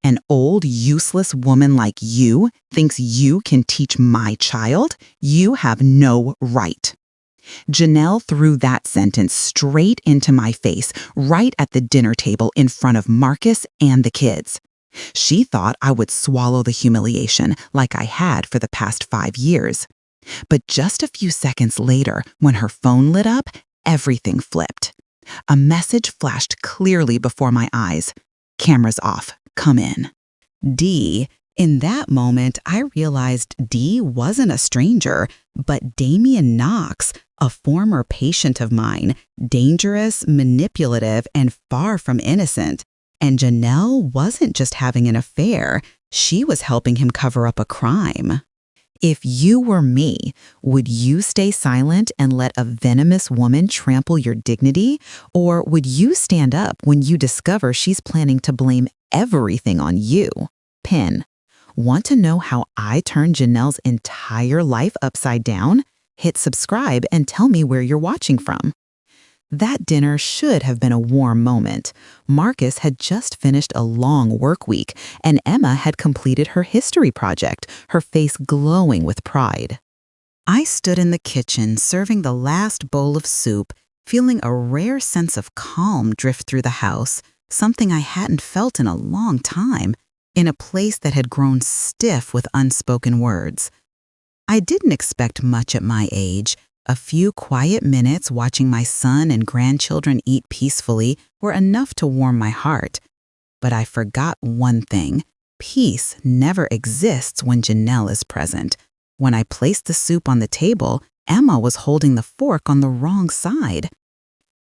An old, useless woman like you thinks you can teach my child? You have no right. Janelle threw that sentence straight into my face, right at the dinner table in front of Marcus and the kids. She thought I would swallow the humiliation like I had for the past 5 years. But just a few seconds later, when her phone lit up, everything flipped. A message flashed clearly before my eyes. "Cameras off. Come in." Dee. In that moment, I realized Dee wasn't a stranger, but Damian Knox, a former patient of mine, dangerous, manipulative, and far from innocent. And Janelle wasn't just having an affair, she was helping him cover up a crime. If you were me, would you stay silent and let a venomous woman trample your dignity? Or would you stand up when you discover she's planning to blame everything on you? Pin. Want to know how I turned Janelle's entire life upside down? Hit subscribe and tell me where you're watching from. That dinner should have been a warm moment. Marcus had just finished a long work week, and Emma had completed her history project, her face glowing with pride. I stood in the kitchen serving the last bowl of soup, feeling a rare sense of calm drift through the house, something I hadn't felt in a long time, in a place that had grown stiff with unspoken words. I didn't expect much at my age. A few quiet minutes watching my son and grandchildren eat peacefully were enough to warm my heart. But I forgot one thing. Peace never exists when Janelle is present. When I placed the soup on the table, Emma was holding the fork on the wrong side.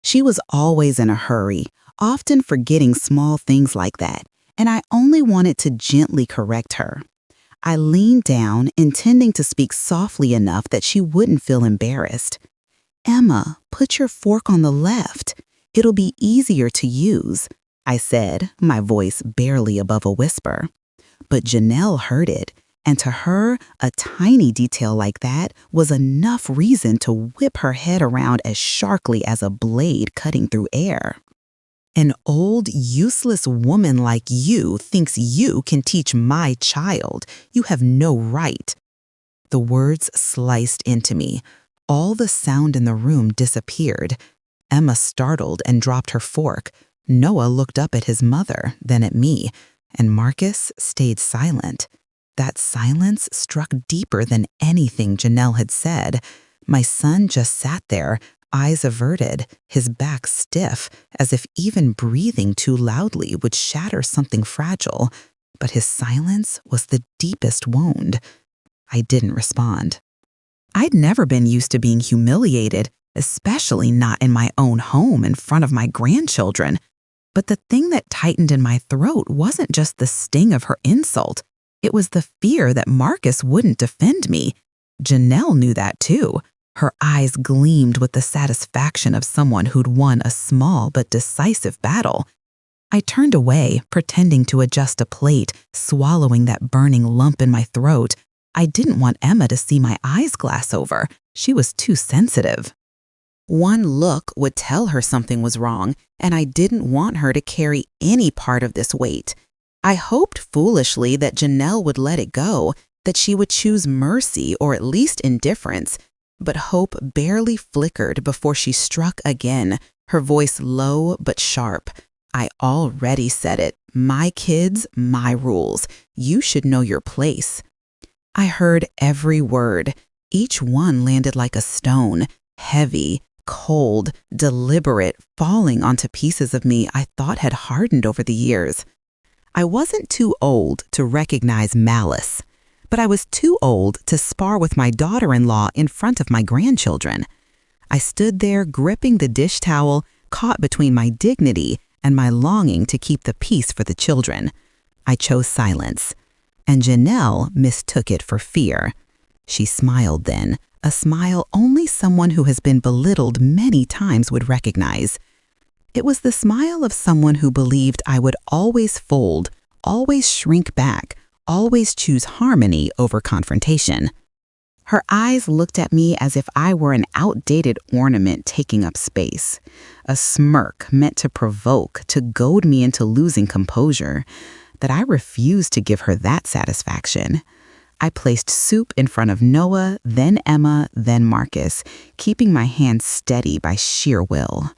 She was always in a hurry, often forgetting small things like that, and I only wanted to gently correct her. I leaned down, intending to speak softly enough that she wouldn't feel embarrassed. "Emma, put your fork on the left. It'll be easier to use," I said, my voice barely above a whisper. But Janelle heard it, and to her, a tiny detail like that was enough reason to whip her head around as sharply as a blade cutting through air. "An old, useless woman like you thinks you can teach my child. You have no right." The words sliced into me. All the sound in the room disappeared. Emma startled and dropped her fork. Noah looked up at his mother, then at me, and Marcus stayed silent. That silence struck deeper than anything Janelle had said. My son just sat there, eyes averted, his back stiff, as if even breathing too loudly would shatter something fragile. But his silence was the deepest wound. I didn't respond. I'd never been used to being humiliated, especially not in my own home in front of my grandchildren. But the thing that tightened in my throat wasn't just the sting of her insult. It was the fear that Marcus wouldn't defend me. Janelle knew that too. Her eyes gleamed with the satisfaction of someone who'd won a small but decisive battle. I turned away, pretending to adjust a plate, swallowing that burning lump in my throat. I didn't want Emma to see my eyes glass over. She was too sensitive. One look would tell her something was wrong, and I didn't want her to carry any part of this weight. I hoped foolishly that Janelle would let it go, that she would choose mercy or at least indifference. But hope barely flickered before she struck again, her voice low but sharp. "I already said it. My kids, my rules. You should know your place." I heard every word. Each one landed like a stone, heavy, cold, deliberate, falling onto pieces of me I thought had hardened over the years. I wasn't too old to recognize malice, but I was too old to spar with my daughter-in-law in front of my grandchildren. I stood there gripping the dish towel, caught between my dignity and my longing to keep the peace for the children. I chose silence, and Janelle mistook it for fear. She smiled then, a smile only someone who has been belittled many times would recognize. It was the smile of someone who believed I would always fold, always shrink back, always choose harmony over confrontation. Her eyes looked at me as if I were an outdated ornament taking up space, a smirk meant to provoke, to goad me into losing composure. that I refused to give her that satisfaction. I placed soup in front of Noah, then Emma, then Marcus, keeping my hands steady by sheer will.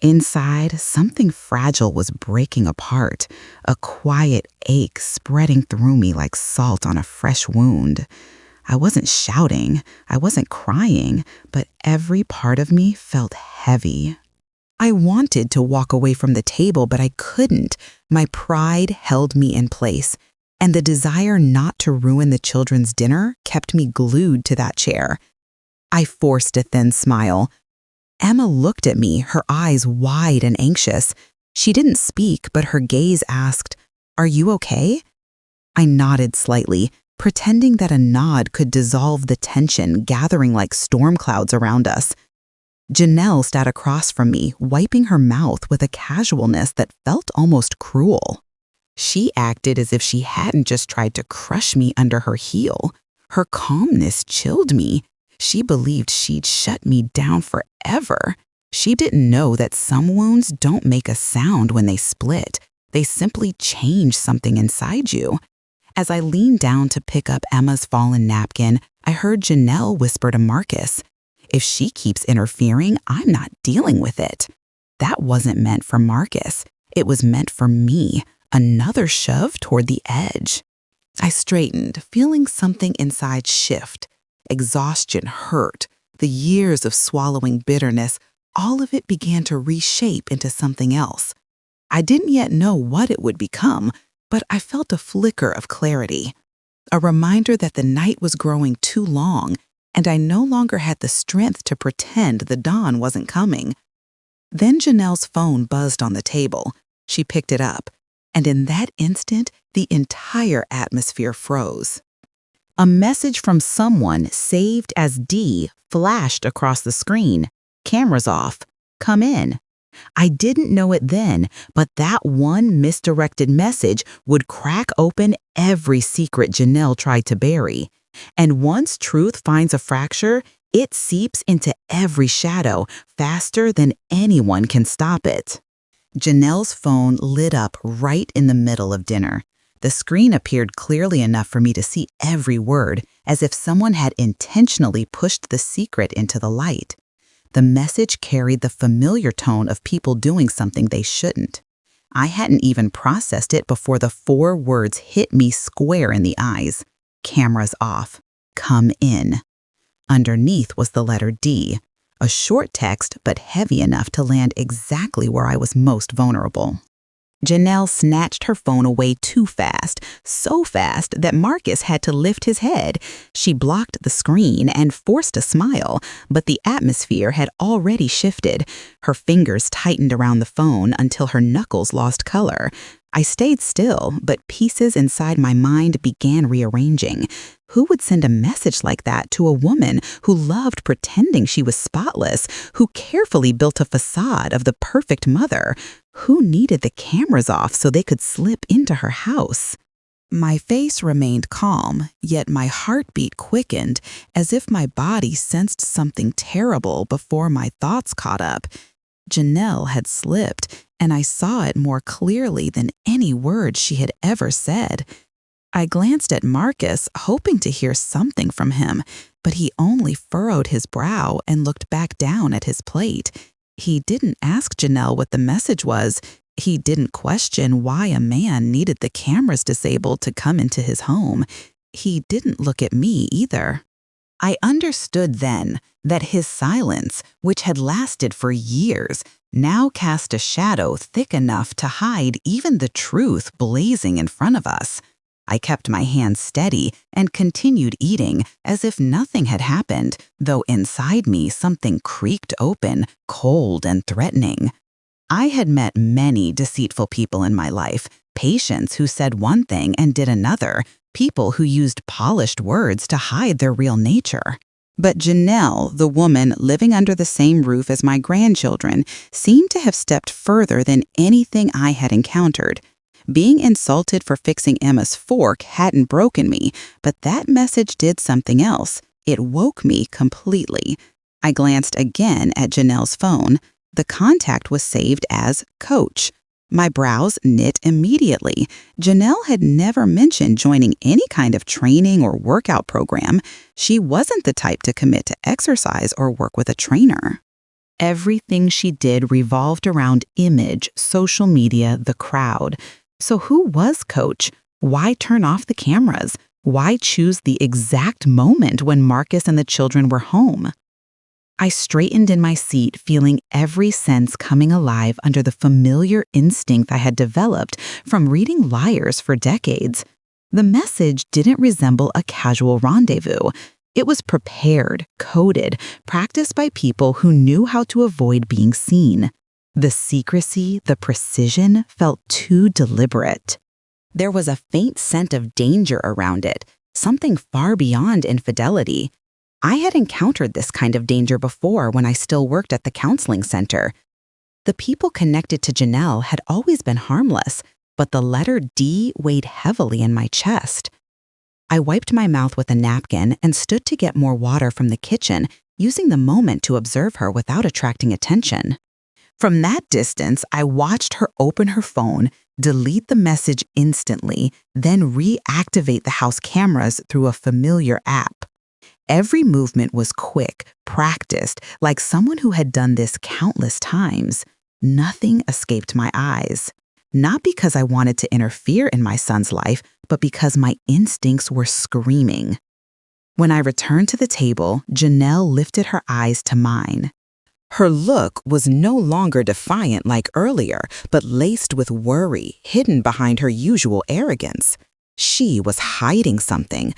Inside, something fragile was breaking apart, a quiet ache spreading through me like salt on a fresh wound. I wasn't shouting, I wasn't crying, but every part of me felt heavy. I wanted to walk away from the table, but I couldn't. My pride held me in place, and the desire not to ruin the children's dinner kept me glued to that chair. I forced a thin smile. Emma looked at me, her eyes wide and anxious. She didn't speak, but her gaze asked, "Are you okay?" I nodded slightly, pretending that a nod could dissolve the tension gathering like storm clouds around us. Janelle sat across from me, wiping her mouth with a casualness that felt almost cruel. She acted as if she hadn't just tried to crush me under her heel. Her calmness chilled me. She believed she'd shut me down forever. She didn't know that some wounds don't make a sound when they split. They simply change something inside you. As I leaned down to pick up Emma's fallen napkin, I heard Janelle whisper to Marcus, "If she keeps interfering, I'm not dealing with it." That wasn't meant for Marcus. It was meant for me, another shove toward the edge. I straightened, feeling something inside shift. Exhaustion hurt. The years of swallowing bitterness, all of it began to reshape into something else. I didn't yet know what it would become, but I felt a flicker of clarity. A reminder that the night was growing too long, and I no longer had the strength to pretend the dawn wasn't coming. Then Janelle's phone buzzed on the table. She picked it up, and in that instant, the entire atmosphere froze. A message from someone saved as D flashed across the screen. "Cameras off. Come in." I didn't know it then, but that one misdirected message would crack open every secret Janelle tried to bury. And once truth finds a fracture, it seeps into every shadow faster than anyone can stop it. Janelle's phone lit up right in the middle of dinner. The screen appeared clearly enough for me to see every word, as if someone had intentionally pushed the secret into the light. The message carried the familiar tone of people doing something they shouldn't. I hadn't even processed it before the 4 words hit me square in the eyes. "Cameras off. Come in." Underneath was the letter D, a short text but heavy enough to land exactly where I was most vulnerable. Janelle snatched her phone away too fast, so fast that Marcus had to lift his head. She blocked the screen and forced a smile, but the atmosphere had already shifted. Her fingers tightened around the phone until her knuckles lost color. I stayed still, but pieces inside my mind began rearranging. Who would send a message like that to a woman who loved pretending she was spotless, who carefully built a facade of the perfect mother? Who needed the cameras off so they could slip into her house? My face remained calm, yet my heartbeat quickened, as if my body sensed something terrible before my thoughts caught up. Janelle had slipped, and I saw it more clearly than any word she had ever said. I glanced at Marcus, hoping to hear something from him, but he only furrowed his brow and looked back down at his plate. He didn't ask Janelle what the message was. He didn't question why a man needed the cameras disabled to come into his home. He didn't look at me either. I understood then that his silence, which had lasted for years, now cast a shadow thick enough to hide even the truth blazing in front of us. I kept my hands steady and continued eating as if nothing had happened, though inside me something creaked open, cold and threatening. I had met many deceitful people in my life, patients who said one thing and did another, people who used polished words to hide their real nature. But Janelle, the woman living under the same roof as my grandchildren, seemed to have stepped further than anything I had encountered. Being insulted for fixing Emma's fork hadn't broken me, but that message did something else. It woke me completely. I glanced again at Janelle's phone. The contact was saved as Coach. My brows knit immediately. Janelle had never mentioned joining any kind of training or workout program. She wasn't the type to commit to exercise or work with a trainer. Everything she did revolved around image, social media, the crowd. So who was Coach? Why turn off the cameras? Why choose the exact moment when Marcus and the children were home? I straightened in my seat, feeling every sense coming alive under the familiar instinct I had developed from reading Liars for decades. The message didn't resemble a casual rendezvous. It was prepared, coded, practiced by people who knew how to avoid being seen. The secrecy, the precision felt too deliberate. There was a faint scent of danger around it, something far beyond infidelity. I had encountered this kind of danger before when I still worked at the counseling center. The people connected to Janelle had always been harmless, but the letter D weighed heavily in my chest. I wiped my mouth with a napkin and stood to get more water from the kitchen, using the moment to observe her without attracting attention. From that distance, I watched her open her phone, delete the message instantly, then reactivate the house cameras through a familiar app. Every movement was quick, practiced, like someone who had done this countless times. Nothing escaped my eyes. Not because I wanted to interfere in my son's life, but because my instincts were screaming. When I returned to the table, Janelle lifted her eyes to mine. Her look was no longer defiant like earlier, but laced with worry, hidden behind her usual arrogance. She was hiding something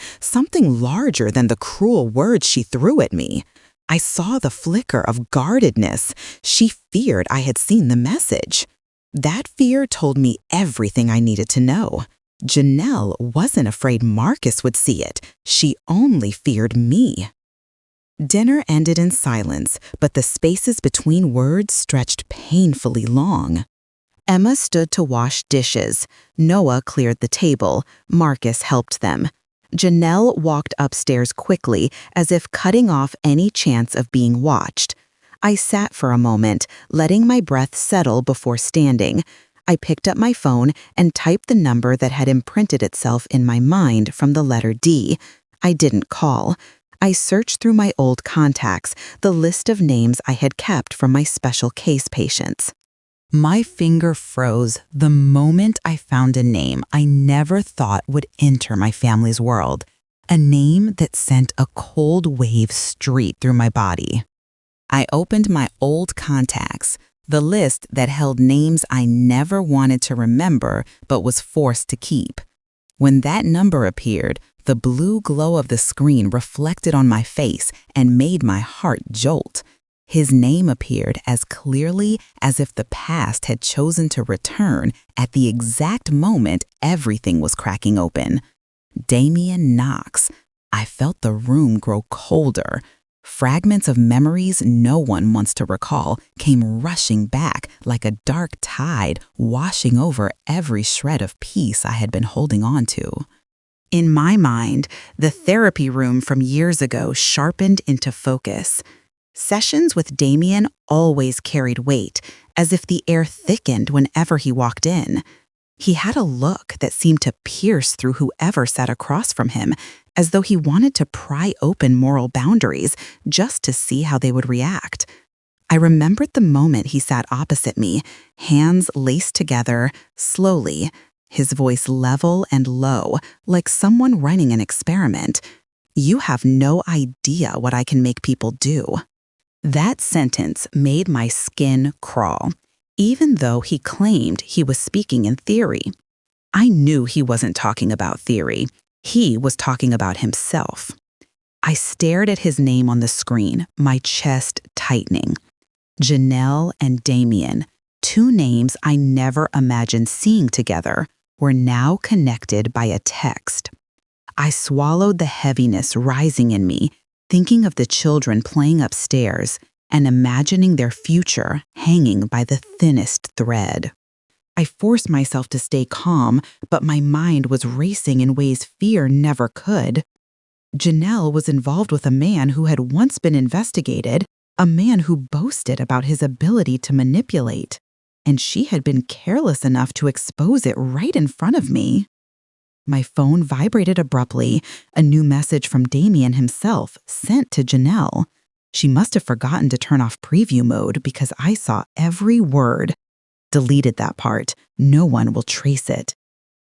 larger than the cruel words she threw at me. I saw the flicker of guardedness. She feared I had seen the message. That fear told me everything I needed to know. Janelle wasn't afraid Marcus would see it. She only feared me. Dinner ended in silence, but the spaces between words stretched painfully long. Emma stood to wash dishes. Noah cleared the table. Marcus helped them. Janelle walked upstairs quickly, as if cutting off any chance of being watched. I sat for a moment, letting my breath settle before standing. I picked up my phone and typed the number that had imprinted itself in my mind from the letter D. I didn't call. I searched through my old contacts, the list of names I had kept from my special case patients. My finger froze the moment I found a name I never thought would enter my family's world, a name that sent a cold wave straight through my body. I opened my old contacts, the list that held names I never wanted to remember but was forced to keep. When that number appeared, the blue glow of the screen reflected on my face and made my heart jolt. His name appeared as clearly as if the past had chosen to return at the exact moment everything was cracking open. Damian Knox. I felt the room grow colder. Fragments of memories no one wants to recall came rushing back like a dark tide, washing over every shred of peace I had been holding on to. In my mind, the therapy room from years ago sharpened into focus. Sessions with Damian always carried weight, as if the air thickened whenever he walked in. He had a look that seemed to pierce through whoever sat across from him, as though he wanted to pry open moral boundaries just to see how they would react. I remembered the moment he sat opposite me, hands laced together, slowly, his voice level and low, like someone running an experiment. "You have no idea what I can make people do." That sentence made my skin crawl, even though he claimed he was speaking in theory. I knew he wasn't talking about theory. He was talking about himself. I stared at his name on the screen, my chest tightening. Janelle and Damian, two names I never imagined seeing together, were now connected by a text. I swallowed the heaviness rising in me, thinking of the children playing upstairs and imagining their future hanging by the thinnest thread. I forced myself to stay calm, but my mind was racing in ways fear never could. Janelle was involved with a man who had once been investigated, a man who boasted about his ability to manipulate. and she had been careless enough to expose it right in front of me. My phone vibrated abruptly, a new message from Damien himself, sent to Janelle. She must have forgotten to turn off preview mode because I saw every word. Deleted that part. No one will trace it.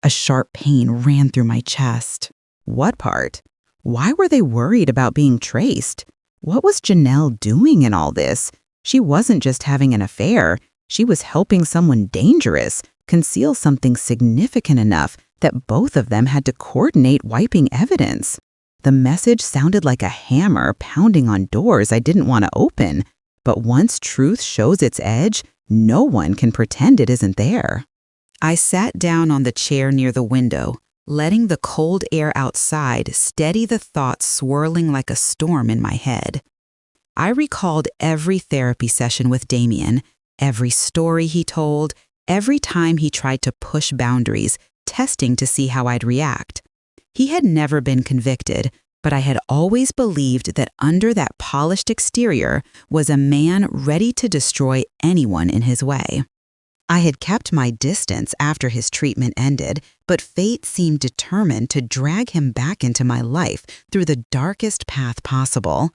A sharp pain ran through my chest. What part? Why were they worried about being traced? What was Janelle doing in all this? She wasn't just having an affair. She was helping someone dangerous conceal something significant enough that both of them had to coordinate wiping evidence. The message sounded like a hammer pounding on doors I didn't want to open. But once truth shows its edge, no one can pretend it isn't there. I sat down on the chair near the window, letting the cold air outside steady the thoughts swirling like a storm in my head. I recalled every therapy session with Damien, every story he told, every time he tried to push boundaries, testing to see how I'd react. He had never been convicted, but I had always believed that under that polished exterior was a man ready to destroy anyone in his way. I had kept my distance after his treatment ended, but fate seemed determined to drag him back into my life through the darkest path possible.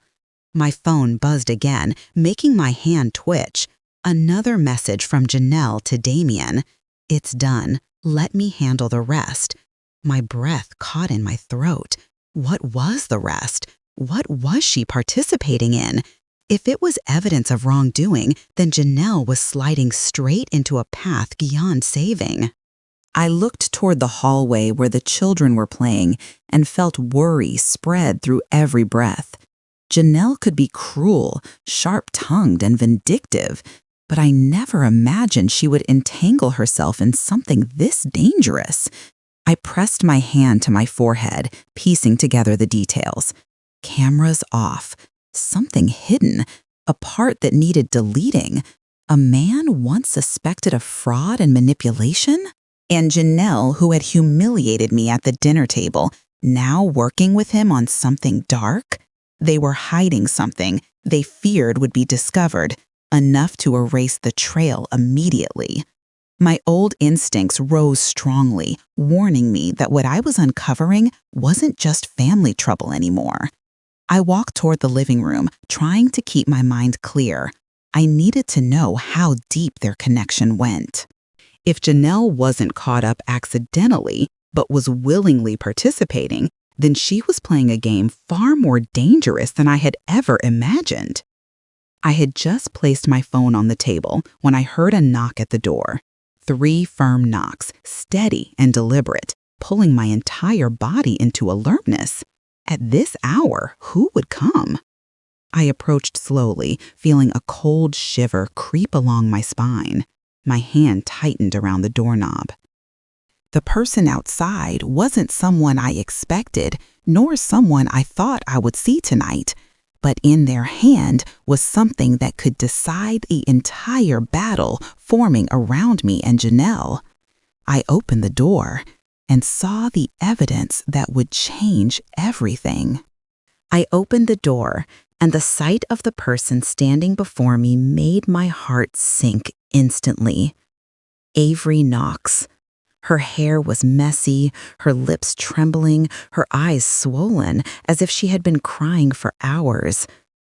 My phone buzzed again, making my hand twitch. Another message from Janelle to Damien. "It's done. Let me handle the rest." My breath caught in my throat. What was the rest? What was she participating in? If it was evidence of wrongdoing, then Janelle was sliding straight into a path beyond saving. I looked toward the hallway where the children were playing and felt worry spread through every breath. Janelle could be cruel, sharp-tongued, and vindictive, but I never imagined she would entangle herself in something this dangerous. I pressed my hand to my forehead, piecing together the details. Cameras off. Something hidden. A part that needed deleting. A man once suspected of fraud and manipulation? And Janelle, who had humiliated me at the dinner table, now working with him on something dark? They were hiding something they feared would be discovered, enough to erase the trail immediately. My old instincts rose strongly, warning me that what I was uncovering wasn't just family trouble anymore. I walked toward the living room, trying to keep my mind clear. I needed to know how deep their connection went. If Janelle wasn't caught up accidentally, but was willingly participating, then she was playing a game far more dangerous than I had ever imagined. I had just placed my phone on the table when I heard a knock at the door. 3 firm knocks, steady and deliberate, pulling my entire body into alertness. At this hour, who would come? I approached slowly, feeling a cold shiver creep along my spine. My hand tightened around the doorknob. The person outside wasn't someone I expected, nor someone I thought I would see tonight. But in their hand was something that could decide the entire battle forming around me and Janelle. I opened the door and saw the evidence that would change everything. I opened the door, and the sight of the person standing before me made my heart sink instantly. Avery Knox. Her hair was messy, her lips trembling, her eyes swollen, as if she had been crying for hours.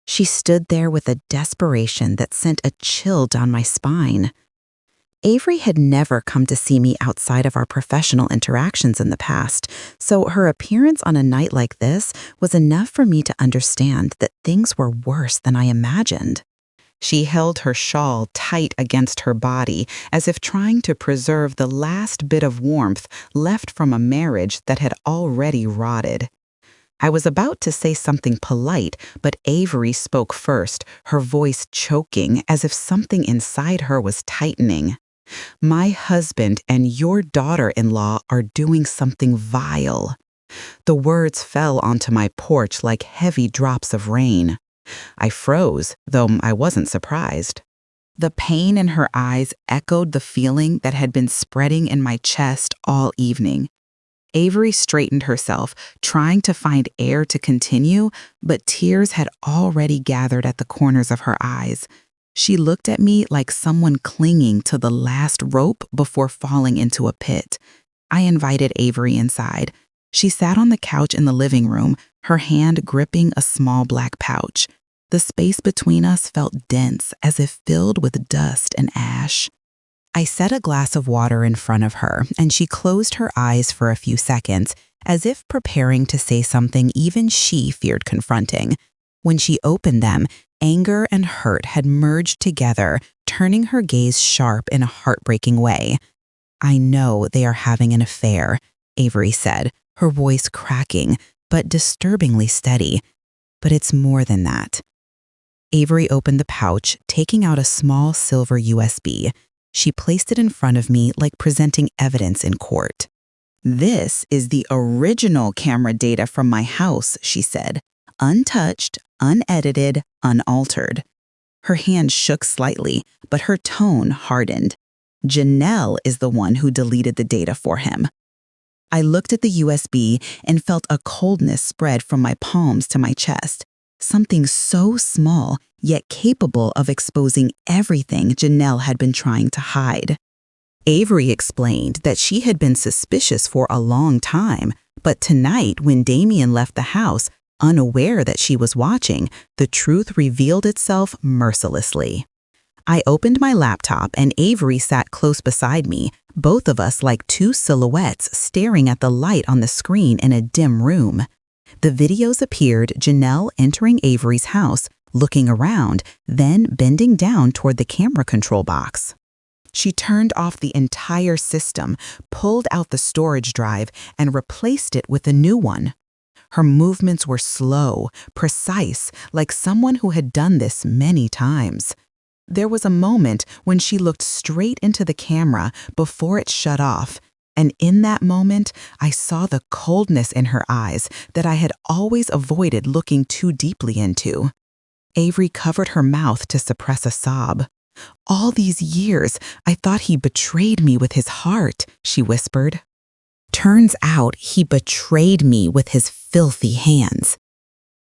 She stood there with a desperation that sent a chill down my spine. Avery had never come to see me outside of our professional interactions in the past, so her appearance on a night like this was enough for me to understand that things were worse than I imagined. She held her shawl tight against her body, as if trying to preserve the last bit of warmth left from a marriage that had already rotted. I was about to say something polite, but Avery spoke first, her voice choking as if something inside her was tightening. "My husband and your daughter-in-law are doing something vile." The words fell onto my porch like heavy drops of rain. I froze, though I wasn't surprised. The pain in her eyes echoed the feeling that had been spreading in my chest all evening. Avery straightened herself, trying to find air to continue, but tears had already gathered at the corners of her eyes. She looked at me like someone clinging to the last rope before falling into a pit. I invited Avery inside. She sat on the couch in the living room, her hand gripping a small black pouch. The space between us felt dense, as if filled with dust and ash. I set a glass of water in front of her, and she closed her eyes for a few seconds, as if preparing to say something even she feared confronting. When she opened them, anger and hurt had merged together, turning her gaze sharp in a heartbreaking way. "I know they are having an affair," Avery said, her voice cracking, but disturbingly steady. "But it's more than that." Avery opened the pouch, taking out a small silver USB. She placed it in front of me like presenting evidence in court. "This is the original camera data from my house," she said. "Untouched, unedited, unaltered." Her hand shook slightly, but her tone hardened. "Janelle is the one who deleted the data for him." I looked at the USB and felt a coldness spread from my palms to my chest. Something so small, yet capable of exposing everything Janelle had been trying to hide. Avery explained that she had been suspicious for a long time, but tonight, when Damien left the house, unaware that she was watching, the truth revealed itself mercilessly. I opened my laptop and Avery sat close beside me, both of us like two silhouettes staring at the light on the screen in a dim room. The videos appeared Janelle entering Avery's house, looking around, then bending down toward the camera control box. She turned off the entire system, pulled out the storage drive, and replaced it with a new one. Her movements were slow, precise, like someone who had done this many times. There was a moment when she looked straight into the camera before it shut off, and in that moment, I saw the coldness in her eyes that I had always avoided looking too deeply into. Avery covered her mouth to suppress a sob. "All these years, I thought he betrayed me with his heart," she whispered. "Turns out he betrayed me with his filthy hands."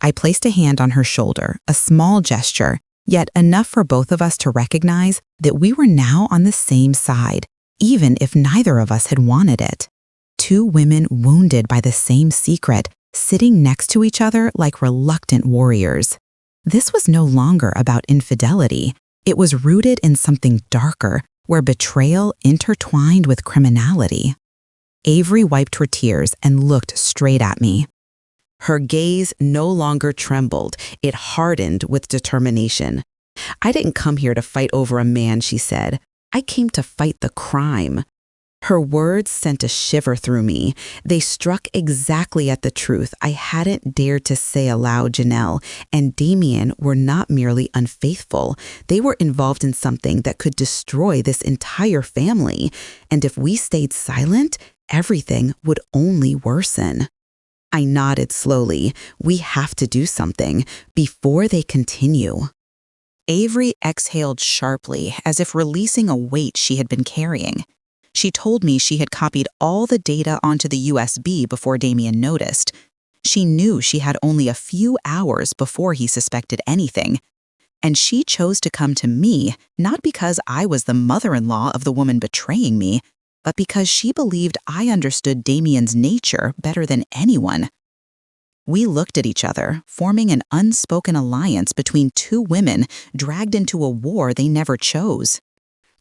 I placed a hand on her shoulder, a small gesture, yet enough for both of us to recognize that we were now on the same side, even if neither of us had wanted it. Two women wounded by the same secret, sitting next to each other like reluctant warriors. This was no longer about infidelity. It was rooted in something darker, where betrayal intertwined with criminality. Avery wiped her tears and looked straight at me. Her gaze no longer trembled, it hardened with determination. "I didn't come here to fight over a man," she said. "I came to fight the crime." Her words sent a shiver through me. They struck exactly at the truth I hadn't dared to say aloud. Janelle and Damien were not merely unfaithful. They were involved in something that could destroy this entire family. And if we stayed silent, everything would only worsen. I nodded slowly. "We have to do something before they continue." Avery exhaled sharply, as if releasing a weight she had been carrying. She told me she had copied all the data onto the USB before Damien noticed. She knew she had only a few hours before he suspected anything. And she chose to come to me, not because I was the mother-in-law of the woman betraying me, but because she believed I understood Damien's nature better than anyone. We looked at each other, forming an unspoken alliance between two women dragged into a war they never chose.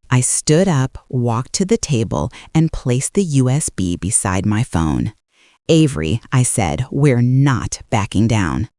I stood up, walked to the table, and placed the USB beside my phone. "Avery," I said, "we're not backing down."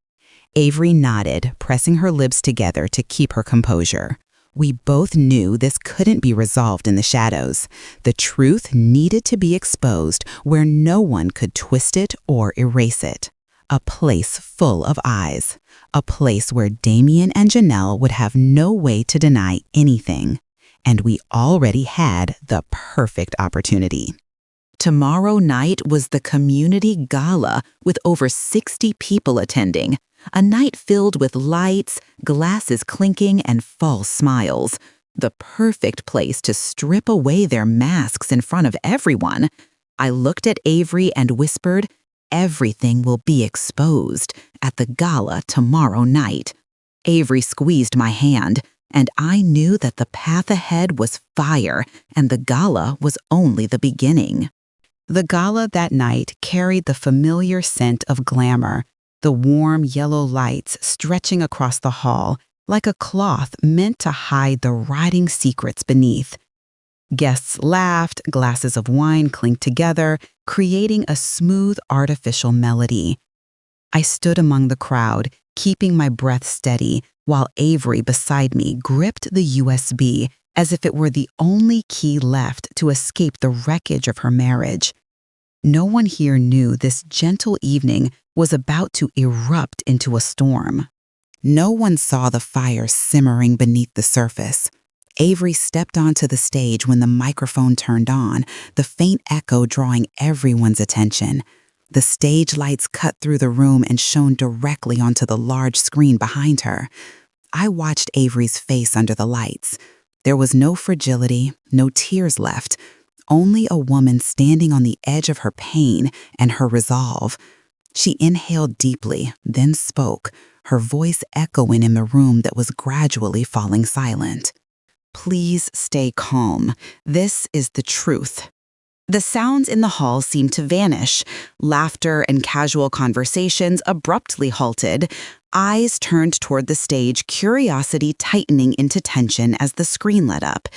Avery nodded, pressing her lips together to keep her composure. We both knew this couldn't be resolved in the shadows. The truth needed to be exposed where no one could twist it or erase it. A place full of eyes. A place where Damien and Janelle would have no way to deny anything. And we already had the perfect opportunity. Tomorrow night was the community gala with over 60 people attending. A night filled with lights, glasses clinking, and false smiles. The perfect place to strip away their masks in front of everyone. I looked at Avery and whispered, "Everything will be exposed at the gala tomorrow night." Avery squeezed my hand. and I knew that the path ahead was fire and the gala was only the beginning. The gala that night carried the familiar scent of glamour, the warm yellow lights stretching across the hall like a cloth meant to hide the rotting secrets beneath. Guests laughed, glasses of wine clinked together, creating a smooth artificial melody. I stood among the crowd, keeping my breath steady, while Avery beside me gripped the USB as if it were the only key left to escape the wreckage of her marriage. No one here knew this gentle evening was about to erupt into a storm. No one saw the fire simmering beneath the surface. Avery stepped onto the stage when the microphone turned on, the faint echo drawing everyone's attention. The stage lights cut through the room and shone directly onto the large screen behind her. I watched Avery's face under the lights. There was no fragility, no tears left, only a woman standing on the edge of her pain and her resolve. She inhaled deeply, then spoke, her voice echoing in the room that was gradually falling silent. "Please stay calm. This is the truth." The sounds in the hall seemed to vanish. Laughter and casual conversations abruptly halted. Eyes turned toward the stage, curiosity tightening into tension as the screen lit up.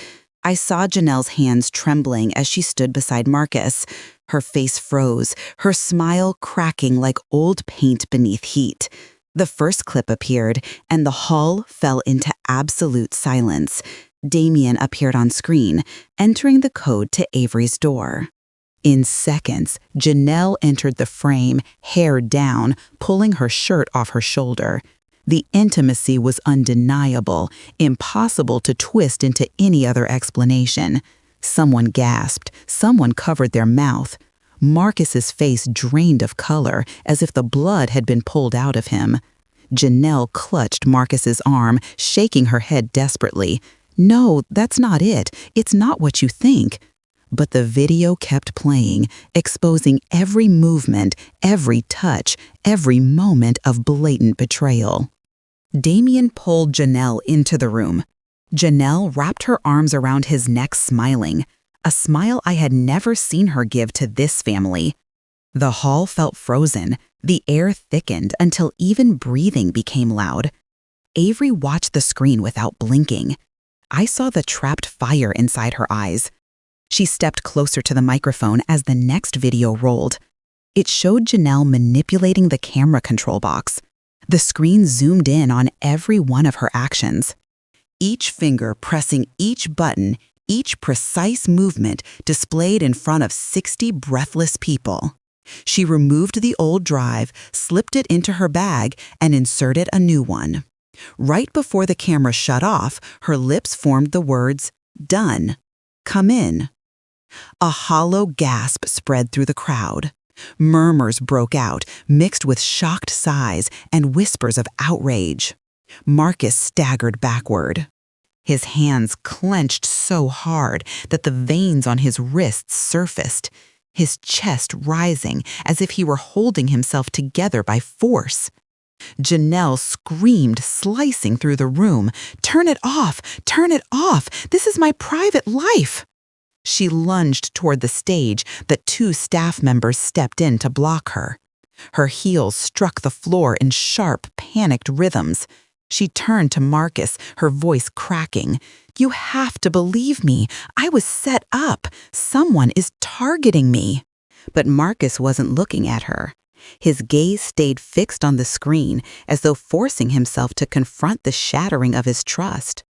I saw Janelle's hands trembling as she stood beside Marcus. Her face froze, her smile cracking like old paint beneath heat. The first clip appeared, and the hall fell into absolute silence. Damien appeared on screen, entering the code to Avery's door. In seconds, Janelle entered the frame, hair down, pulling her shirt off her shoulder. The intimacy was undeniable, impossible to twist into any other explanation. Someone gasped, someone covered their mouth. Marcus's face drained of color, as if the blood had been pulled out of him. Janelle clutched Marcus's arm, shaking her head desperately. "No, that's not it. It's not what you think." But the video kept playing, exposing every movement, every touch, every moment of blatant betrayal. Damien pulled Janelle into the room. Janelle wrapped her arms around his neck, smiling, a smile I had never seen her give to this family. The hall felt frozen, the air thickened until even breathing became loud. Avery watched the screen without blinking. I saw the trapped fire inside her eyes. She stepped closer to the microphone as the next video rolled. It showed Janelle manipulating the camera control box. The screen zoomed in on every one of her actions. Each finger pressing each button, each precise movement displayed in front of 60 breathless people. She removed the old drive, slipped it into her bag, and inserted a new one. Right before the camera shut off, her lips formed the words, "Done. Come in." A hollow gasp spread through the crowd. Murmurs broke out, mixed with shocked sighs and whispers of outrage. Marcus staggered backward. His hands clenched so hard that the veins on his wrists surfaced, his chest rising as if he were holding himself together by force. Janelle screamed, slicing through the room, "Turn it off! Turn it off! This is my private life!" She lunged toward the stage, but 2 staff members stepped in to block her. Her heels struck the floor in sharp, panicked rhythms. She turned to Marcus, her voice cracking. "You have to believe me. I was set up. Someone is targeting me." But Marcus wasn't looking at her. His gaze stayed fixed on the screen, as though forcing himself to confront the shattering of his trust.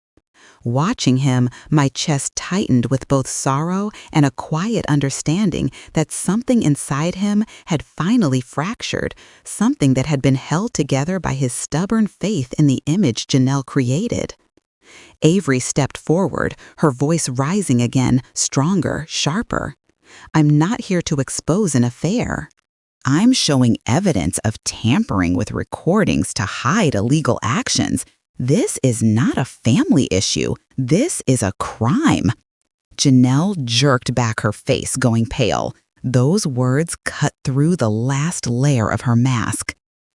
Watching him, my chest tightened with both sorrow and a quiet understanding that something inside him had finally fractured, something that had been held together by his stubborn faith in the image Janelle created. Avery stepped forward, her voice rising again, stronger, sharper. "I'm not here to expose an affair. I'm showing evidence of tampering with recordings to hide illegal actions. This is not a family issue. This is a crime." Janelle jerked back her face, going pale. Those words cut through the last layer of her mask.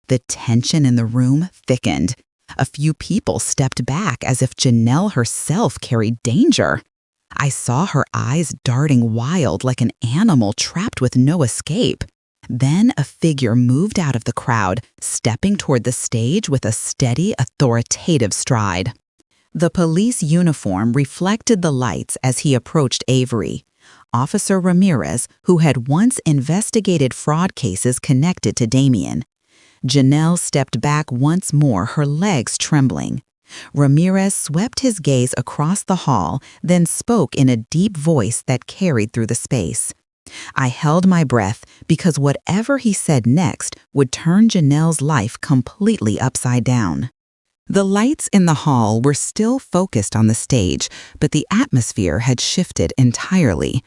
The tension in the room thickened. A few people stepped back as if Janelle herself carried danger. I saw her eyes darting wild like an animal trapped with no escape. Then a figure moved out of the crowd, stepping toward the stage with a steady, authoritative stride. The police uniform reflected the lights as he approached Avery. Officer Ramirez, who had once investigated fraud cases connected to Damien. Janelle stepped back once more, her legs trembling. Ramirez swept his gaze across the hall, then spoke in a deep voice that carried through the space. I held my breath because whatever he said next would turn Janelle's life completely upside down. The lights in the hall were still focused on the stage, but the atmosphere had shifted entirely.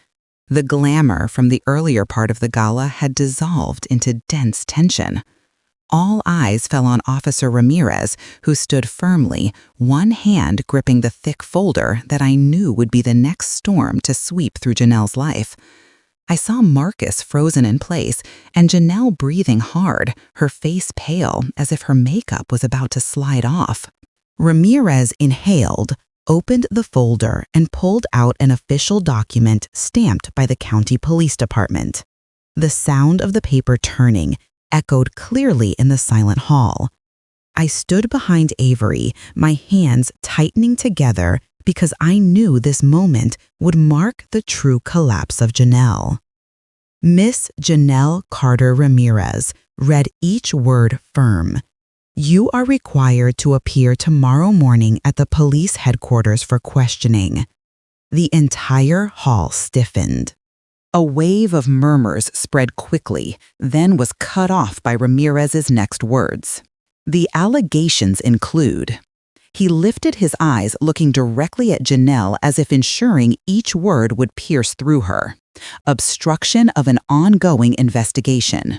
The glamour from the earlier part of the gala had dissolved into dense tension. All eyes fell on Officer Ramirez, who stood firmly, one hand gripping the thick folder that I knew would be the next storm to sweep through Janelle's life. I saw Marcus frozen in place and Janelle breathing hard, her face pale as if her makeup was about to slide off. Ramirez inhaled, opened the folder, and pulled out an official document stamped by the county police department. The sound of the paper turning echoed clearly in the silent hall. I stood behind Avery, my hands tightening together because I knew this moment would mark the true collapse of Janelle. Miss Janelle Carter Ramirez read each word firm. You are required to appear tomorrow morning at the police headquarters for questioning. The entire hall stiffened. A wave of murmurs spread quickly, then was cut off by Ramirez's next words. The allegations include. He lifted his eyes, looking directly at Janelle as if ensuring each word would pierce through her. Obstruction of an ongoing investigation.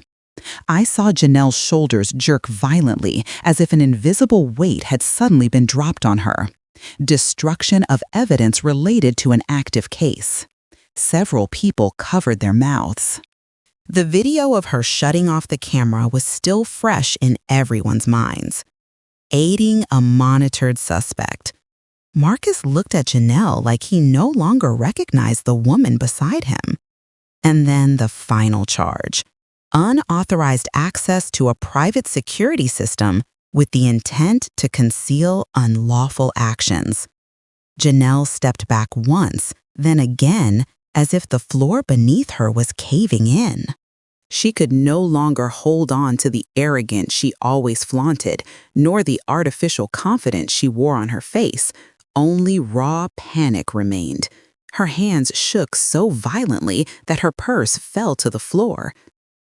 I saw Janelle's shoulders jerk violently as if an invisible weight had suddenly been dropped on her. Destruction of evidence related to an active case. Several people covered their mouths. The video of her shutting off the camera was still fresh in everyone's minds. Aiding a monitored suspect. Marcus looked at Janelle like he no longer recognized the woman beside him. And then the final charge. Unauthorized access to a private security system with the intent to conceal unlawful actions. Janelle stepped back once, then again, as if the floor beneath her was caving in. She could no longer hold on to the arrogance she always flaunted, nor the artificial confidence she wore on her face. Only raw panic remained. Her hands shook so violently that her purse fell to the floor.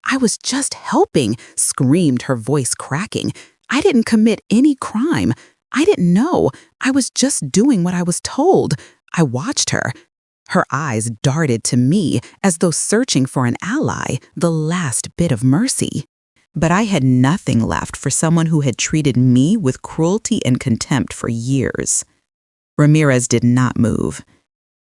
I was just helping, screamed, her voice cracking. I didn't commit any crime. I didn't know. I was just doing what I was told. I watched her. Her eyes darted to me as though searching for an ally, the last bit of mercy. But I had nothing left for someone who had treated me with cruelty and contempt for years. Ramirez did not move.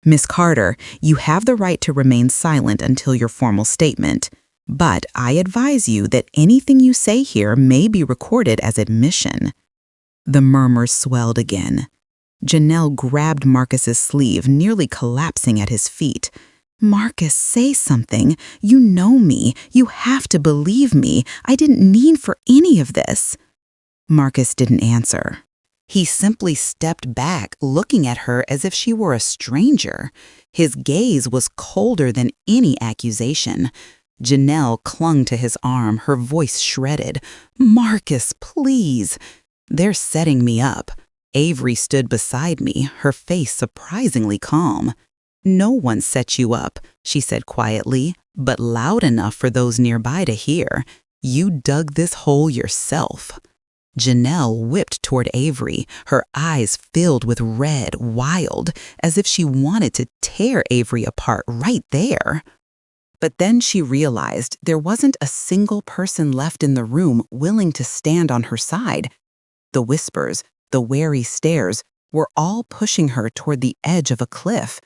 Miss Carter, you have the right to remain silent until your formal statement, but I advise you that anything you say here may be recorded as admission. The murmurs swelled again. Janelle grabbed Marcus's sleeve, nearly collapsing at his feet. Marcus, say something. You know me. You have to believe me. I didn't need for any of this. Marcus didn't answer. He simply stepped back, looking at her as if she were a stranger. His gaze was colder than any accusation. Janelle clung to his arm, her voice shredded. Marcus, please. They're setting me up. Avery stood beside me, her face surprisingly calm. No one set you up, she said quietly, but loud enough for those nearby to hear. You dug this hole yourself. Janelle whipped toward Avery, her eyes filled with red, wild, as if she wanted to tear Avery apart right there. But then she realized there wasn't a single person left in the room willing to stand on her side. The whispers, the wary stares, were all pushing her toward the edge of a cliff.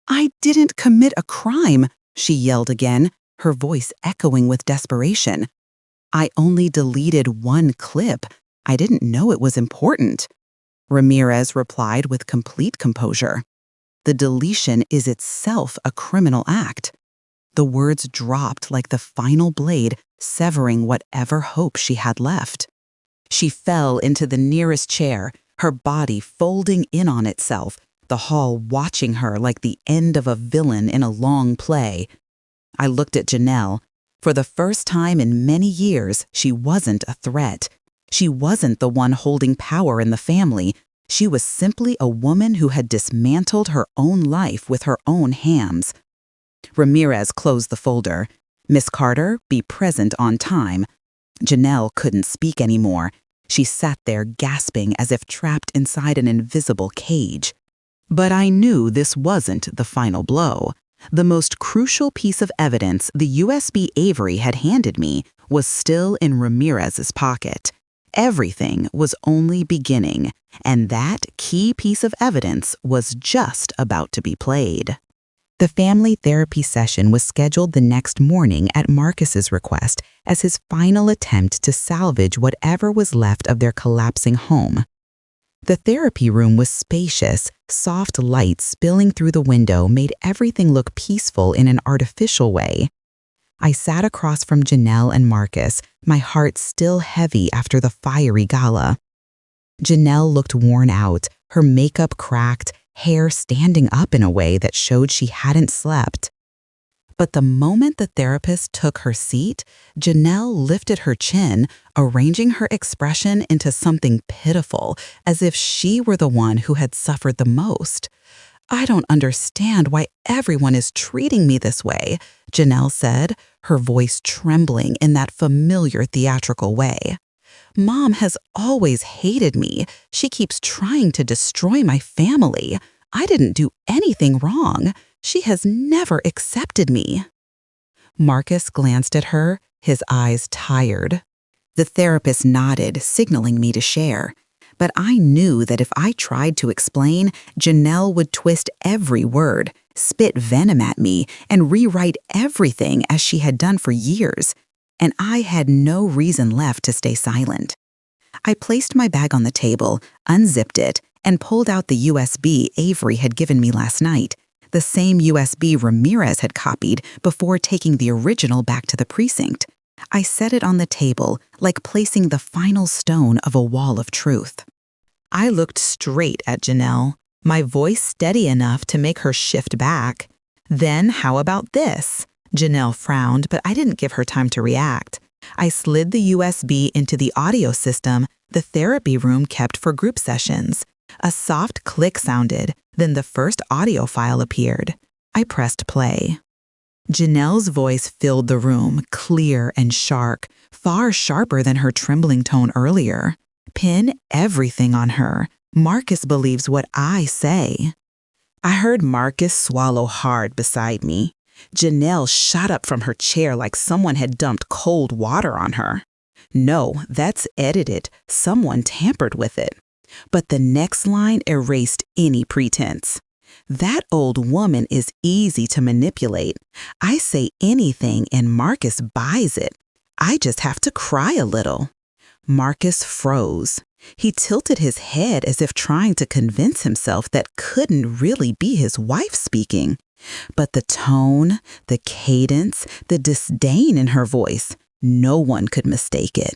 I didn't commit a crime, she yelled again, her voice echoing with desperation. I only deleted one clip. I didn't know it was important. Ramirez replied with complete composure. The deletion is itself a criminal act. The words dropped like the final blade, severing whatever hope she had left. She fell into the nearest chair, her body folding in on itself, the hall watching her like the end of a villain in a long play. I looked at Janelle. For the first time in many years, she wasn't a threat. She wasn't the one holding power in the family. She was simply a woman who had dismantled her own life with her own hands. Ramirez closed the folder. Miss Carter, be present on time. Janelle couldn't speak anymore. She sat there gasping as if trapped inside an invisible cage. But I knew this wasn't the final blow. The most crucial piece of evidence the USB Avery had handed me was still in Ramirez's pocket. Everything was only beginning, and that key piece of evidence was just about to be played. The family therapy session was scheduled the next morning at Marcus's request as his final attempt to salvage whatever was left of their collapsing home. The therapy room was spacious. Soft light spilling through the window made everything look peaceful in an artificial way. I sat across from Janelle and Marcus, my heart still heavy after the fiery gala. Janelle looked worn out, her makeup cracked, hair standing up in a way that showed she hadn't slept. But the moment the therapist took her seat, Janelle lifted her chin, arranging her expression into something pitiful, as if she were the one who had suffered the most. "I don't understand why everyone is treating me this way," Janelle said, her voice trembling in that familiar theatrical way. "Mom has always hated me. She keeps trying to destroy my family. I didn't do anything wrong. She has never accepted me." Marcus glanced at her, his eyes tired. The therapist nodded, signaling me to share. But I knew that if I tried to explain, Janelle would twist every word, spit venom at me, and rewrite everything as she had done for years. And I had no reason left to stay silent. I placed my bag on the table, unzipped it, and pulled out the USB Avery had given me last night, the same USB Ramirez had copied before taking the original back to the precinct. I set it on the table, like placing the final stone of a wall of truth. I looked straight at Janelle, my voice steady enough to make her shift back. "Then how about this?" Janelle frowned, but I didn't give her time to react. I slid the USB into the audio system the therapy room kept for group sessions. A soft click sounded, then the first audio file appeared. I pressed play. Janelle's voice filled the room, clear and sharp, far sharper than her trembling tone earlier. "Pin everything on her. Marcus believes what I say." I heard Marcus swallow hard beside me. Janelle shot up from her chair like someone had dumped cold water on her. "No, that's edited. Someone tampered with it." But the next line erased any pretense. "That old woman is easy to manipulate. I say anything and Marcus buys it. I just have to cry a little." Marcus froze. He tilted his head as if trying to convince himself that couldn't really be his wife speaking. But the tone, the cadence, the disdain in her voice, no one could mistake it.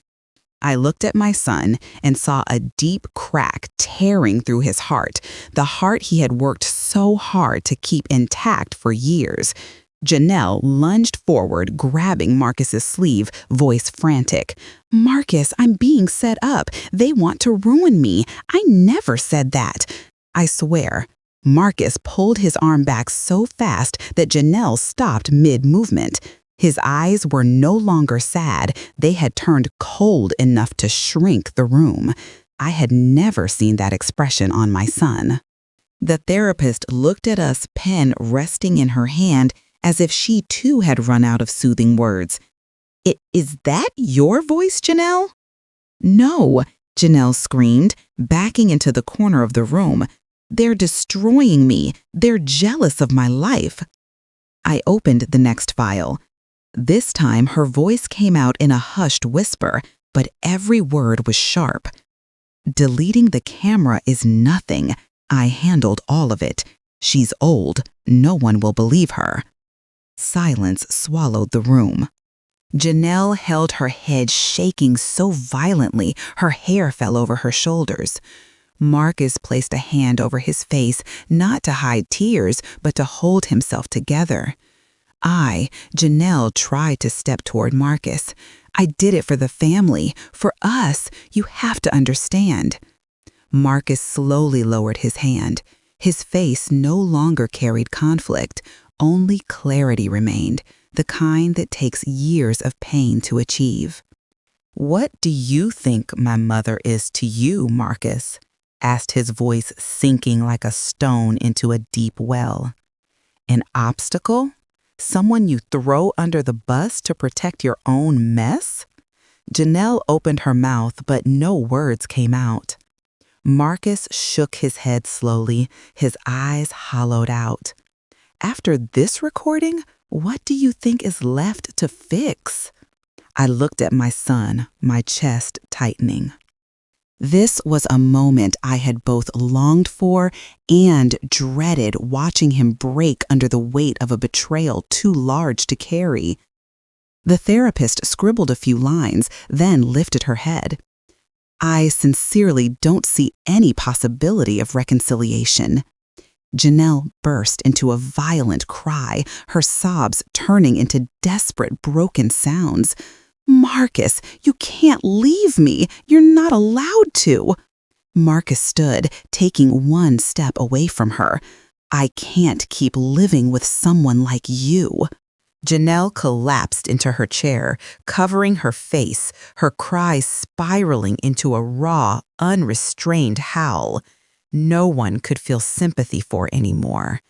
I looked at my son and saw a deep crack tearing through his heart, the heart he had worked so hard to keep intact for years. Janelle lunged forward, grabbing Marcus's sleeve, voice frantic. "Marcus, I'm being set up. They want to ruin me. I never said that." I swear. Marcus pulled his arm back so fast that Janelle stopped mid-movement. His eyes were no longer sad. They had turned cold enough to shrink the room. I had never seen that expression on my son. The therapist looked at us, pen resting in her hand, as if she too had run out of soothing words. Is that your voice, Janelle?" "No," Janelle screamed, backing into the corner of the room. "They're destroying me. They're jealous of my life." I opened the next file. This time, her voice came out in a hushed whisper, but every word was sharp. Deleting the camera is nothing. I handled all of it. She's old. No one will believe her. Silence swallowed the room. Janelle held her head shaking so violently her hair fell over her shoulders. Marcus placed a hand over his face, not to hide tears, but to hold himself together. Janelle, tried to step toward Marcus. I did it for the family. For us, you have to understand. Marcus slowly lowered his hand. His face no longer carried conflict. Only clarity remained, the kind that takes years of pain to achieve. "What do you think my mother is to you, Marcus?" asked his voice, sinking like a stone into a deep well. "An obstacle? Someone you throw under the bus to protect your own mess?" Janelle opened her mouth, but no words came out. Marcus shook his head slowly, his eyes hollowed out. "After this recording, what do you think is left to fix?" I looked at my son, my chest tightening. This was a moment I had both longed for and dreaded, watching him break under the weight of a betrayal too large to carry. The therapist scribbled a few lines, then lifted her head. "I sincerely don't see any possibility of reconciliation." Janelle burst into a violent cry, her sobs turning into desperate, broken sounds. "Marcus, you can't leave me. You're not allowed to." Marcus stood, taking one step away from her. "I can't keep living with someone like you." Janelle collapsed into her chair, covering her face, her cries spiraling into a raw, unrestrained howl. No one could feel sympathy for anymore.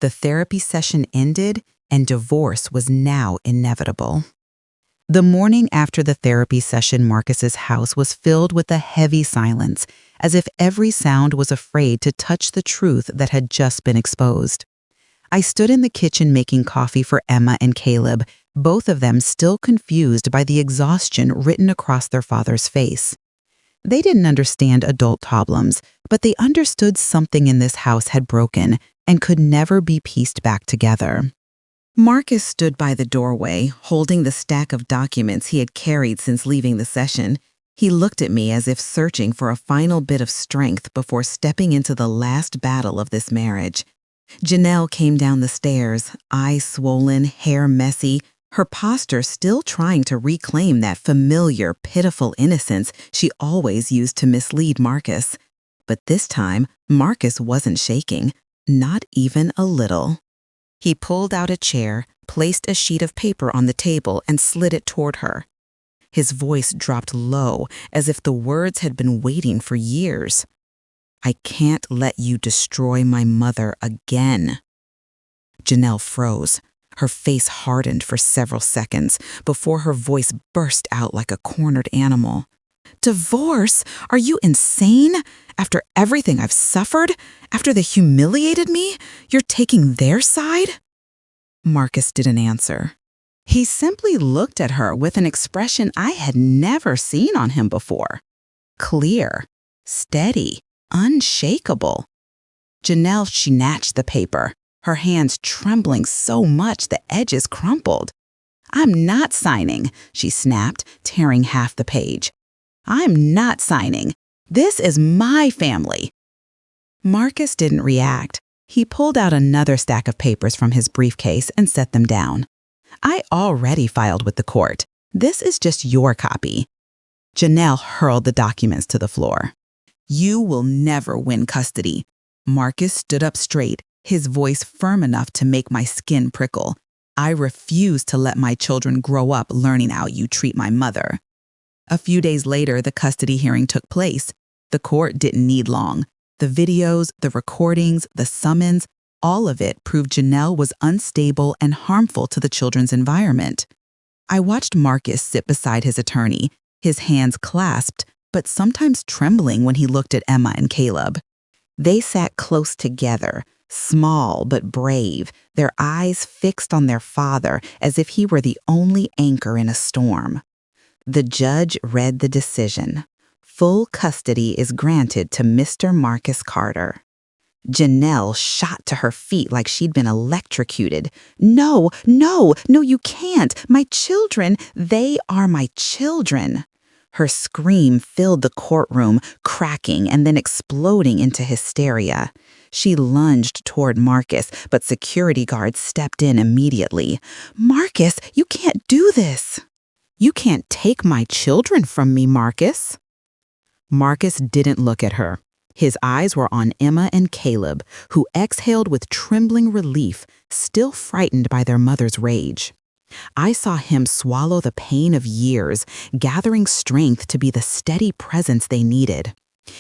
The therapy session ended, and divorce was now inevitable. The morning after the therapy session, Marcus's house was filled with a heavy silence, as if every sound was afraid to touch the truth that had just been exposed. I stood in the kitchen making coffee for Emma and Caleb, both of them still confused by the exhaustion written across their father's face. They didn't understand adult problems, but they understood something in this house had broken and could never be pieced back together. Marcus stood by the doorway, holding the stack of documents he had carried since leaving the session. He looked at me as if searching for a final bit of strength before stepping into the last battle of this marriage. Janelle came down the stairs, eyes swollen, hair messy, her posture still trying to reclaim that familiar, pitiful innocence she always used to mislead Marcus. But this time, Marcus wasn't shaking, not even a little. He pulled out a chair, placed a sheet of paper on the table, and slid it toward her. His voice dropped low, as if the words had been waiting for years. "I can't let you destroy my mother again." Janelle froze. Her face hardened for several seconds before her voice burst out like a cornered animal. "Divorce? Are you insane? After everything I've suffered? After they humiliated me? You're taking their side?" Marcus didn't answer. He simply looked at her with an expression I had never seen on him before. Clear, steady, unshakable. Janelle snatched the paper, her hands trembling so much the edges crumpled. "I'm not signing," she snapped, tearing half the page. "I'm not signing. This is my family." Marcus didn't react. He pulled out another stack of papers from his briefcase and set them down. "I already filed with the court. This is just your copy." Janelle hurled the documents to the floor. "You will never win custody." Marcus stood up straight, his voice firm enough to make my skin prickle. "I refuse to let my children grow up learning how you treat my mother." A few days later, the custody hearing took place. The court didn't need long. The videos, the recordings, the summons, all of it proved Janelle was unstable and harmful to the children's environment. I watched Marcus sit beside his attorney, his hands clasped, but sometimes trembling when he looked at Emma and Caleb. They sat close together, small but brave, their eyes fixed on their father as if he were the only anchor in a storm. The judge read the decision. Full custody is granted to Mr. Marcus Carter. Janelle shot to her feet like she'd been electrocuted. No, no, no, you can't. My children, they are my children. Her scream filled the courtroom, cracking and then exploding into hysteria. She lunged toward Marcus, but security guards stepped in immediately. Marcus, you can't do this. You can't take my children from me, Marcus. Marcus didn't look at her. His eyes were on Emma and Caleb, who exhaled with trembling relief, still frightened by their mother's rage. I saw him swallow the pain of years, gathering strength to be the steady presence they needed.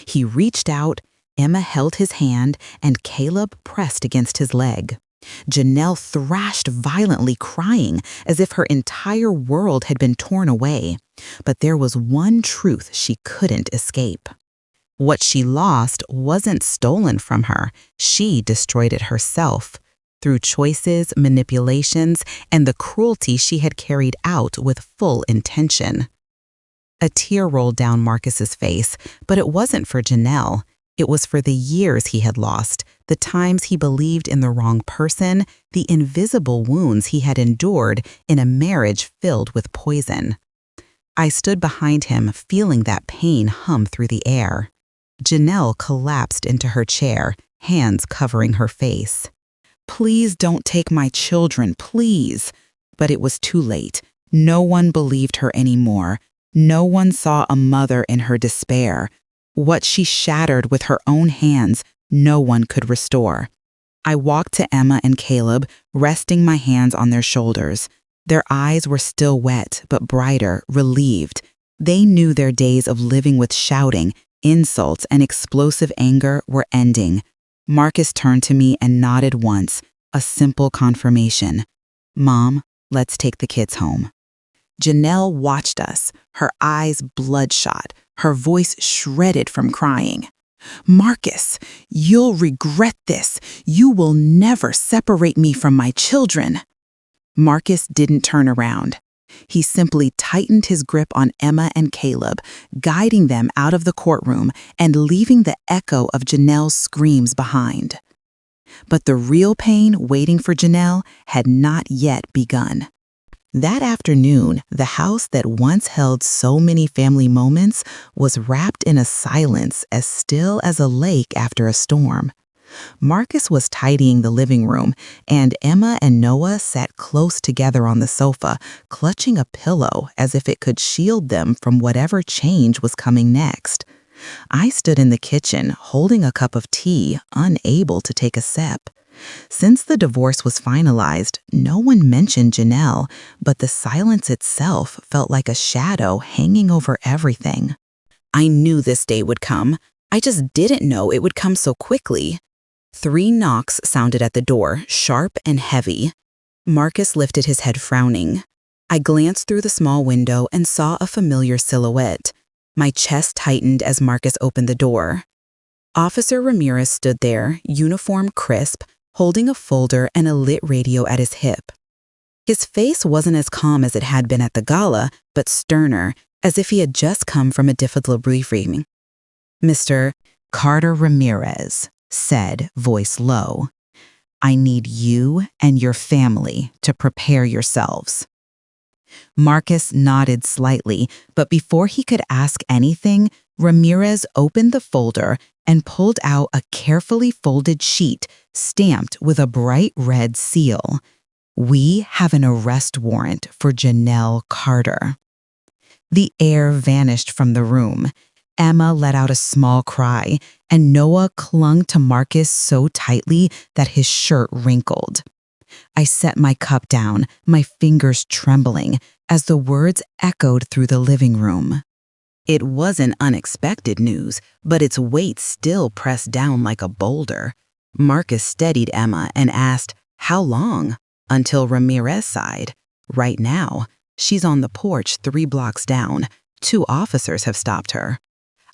He reached out, Emma held his hand, and Caleb pressed against his leg. Janelle thrashed violently, crying as if her entire world had been torn away. But there was one truth she couldn't escape. What she lost wasn't stolen from her. She destroyed it herself, through choices, manipulations, and the cruelty she had carried out with full intention. A tear rolled down Marcus's face, but it wasn't for Janelle. It was for the years he had lost, the times he believed in the wrong person, the invisible wounds he had endured in a marriage filled with poison. I stood behind him, feeling that pain hum through the air. Janelle collapsed into her chair, hands covering her face. Please don't take my children, please. But it was too late. No one believed her anymore. No one saw a mother in her despair. What she shattered with her own hands, no one could restore. I walked to Emma and Caleb, resting my hands on their shoulders. Their eyes were still wet, but brighter, relieved. They knew their days of living with shouting, insults, and explosive anger were ending. Marcus turned to me and nodded once, a simple confirmation. Mom, let's take the kids home. Janelle watched us, her eyes bloodshot, her voice shredded from crying. Marcus, you'll regret this. You will never separate me from my children. Marcus didn't turn around. He simply tightened his grip on Emma and Caleb, guiding them out of the courtroom and leaving the echo of Janelle's screams behind. But the real pain waiting for Janelle had not yet begun. That afternoon, the house that once held so many family moments was wrapped in a silence as still as a lake after a storm. Marcus was tidying the living room, and Emma and Noah sat close together on the sofa, clutching a pillow as if it could shield them from whatever change was coming next. I stood in the kitchen, holding a cup of tea, unable to take a sip. Since the divorce was finalized, no one mentioned Janelle, but the silence itself felt like a shadow hanging over everything. I knew this day would come. I just didn't know it would come so quickly. 3 knocks sounded at the door, sharp and heavy. Marcus lifted his head, frowning. I glanced through the small window and saw a familiar silhouette. My chest tightened as Marcus opened the door. Officer Ramirez stood there, uniform crisp, holding a folder and a lit radio at his hip. His face wasn't as calm as it had been at the gala, but sterner, as if he had just come from a difficult briefing. Mr. Carter Ramirez said, voice low, I need you and your family to prepare yourselves. Marcus nodded slightly, but before he could ask anything, Ramirez opened the folder and pulled out a carefully folded sheet stamped with a bright red seal. We have an arrest warrant for Janelle Carter. The air vanished from the room. Emma let out a small cry, and Noah clung to Marcus so tightly that his shirt wrinkled. I set my cup down, my fingers trembling, as the words echoed through the living room. It wasn't unexpected news, but its weight still pressed down like a boulder. Marcus steadied Emma and asked, how long? Until Ramirez sighed. Right now. She's on the porch 3 blocks down. 2 officers have stopped her.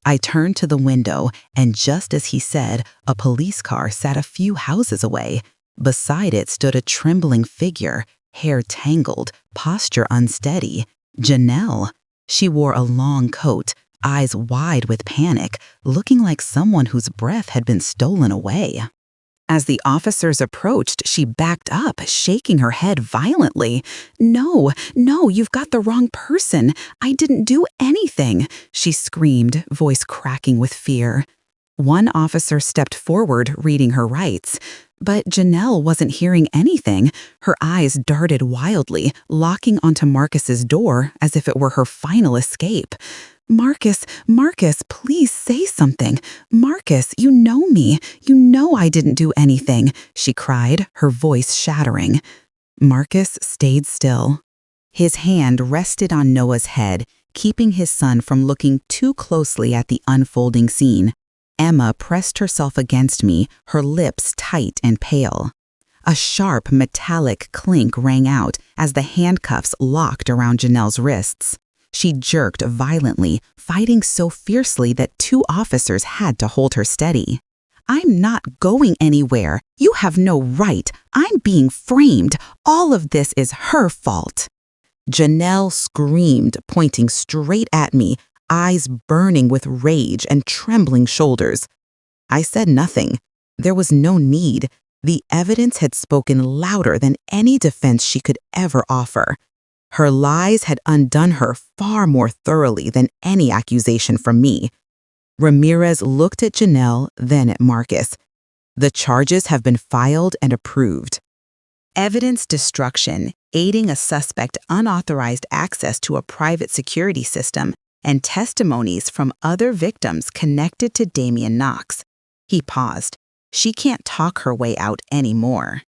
I turned to the window, and just as he said, a police car sat a few houses away. Beside it stood a trembling figure, hair tangled, posture unsteady. Janelle. She wore a long coat, eyes wide with panic, looking like someone whose breath had been stolen away. As the officers approached, she backed up, shaking her head violently. "No, no, you've got the wrong person. I didn't do anything," she screamed, voice cracking with fear. One officer stepped forward, reading her rights. But Janelle wasn't hearing anything. Her eyes darted wildly, locking onto Marcus's door as if it were her final escape. "Marcus, Marcus, please say something. Marcus, you know me. You know I didn't do anything," she cried, her voice shattering. Marcus stayed still. His hand rested on Noah's head, keeping his son from looking too closely at the unfolding scene. Emma pressed herself against me, her lips tight and pale. A sharp, metallic clink rang out as the handcuffs locked around Janelle's wrists. She jerked violently, fighting so fiercely that two officers had to hold her steady. "I'm not going anywhere. You have no right. I'm being framed. All of this is her fault." Janelle screamed, pointing straight at me, eyes burning with rage and trembling shoulders. I said nothing. There was no need. The evidence had spoken louder than any defense she could ever offer. Her lies had undone her far more thoroughly than any accusation from me. Ramirez looked at Janelle, then at Marcus. "The charges have been filed and approved. Evidence destruction, aiding a suspect unauthorized access to a private security system, and testimonies from other victims connected to Damian Knox." He paused. She can't talk her way out anymore.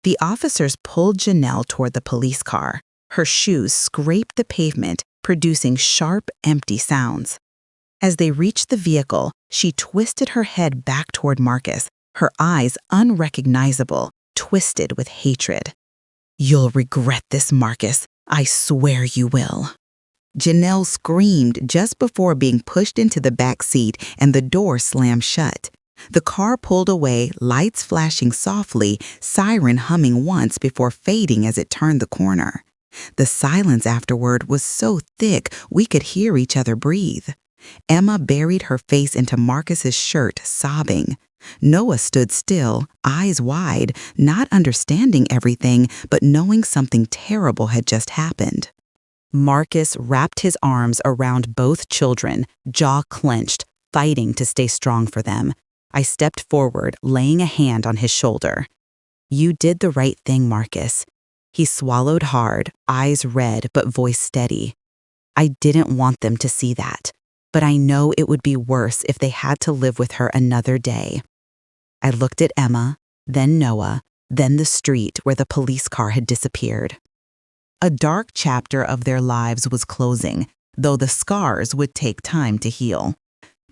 The officers pulled Janelle toward the police car. Her shoes scraped the pavement, producing sharp, empty sounds. As they reached the vehicle, she twisted her head back toward Marcus, her eyes unrecognizable, twisted with hatred. "You'll regret this, Marcus. I swear you will." Janelle screamed just before being pushed into the back seat and the door slammed shut. The car pulled away, lights flashing softly, siren humming once before fading as it turned the corner. The silence afterward was so thick we could hear each other breathe. Emma buried her face into Marcus's shirt, sobbing. Noah stood still, eyes wide, not understanding everything, but knowing something terrible had just happened. Marcus wrapped his arms around both children, jaw clenched, fighting to stay strong for them. I stepped forward, laying a hand on his shoulder. "You did the right thing, Marcus." He swallowed hard, eyes red but voice steady. "I didn't want them to see that, but I know it would be worse if they had to live with her another day." I looked at Emma, then Noah, then the street where the police car had disappeared. A dark chapter of their lives was closing, though the scars would take time to heal.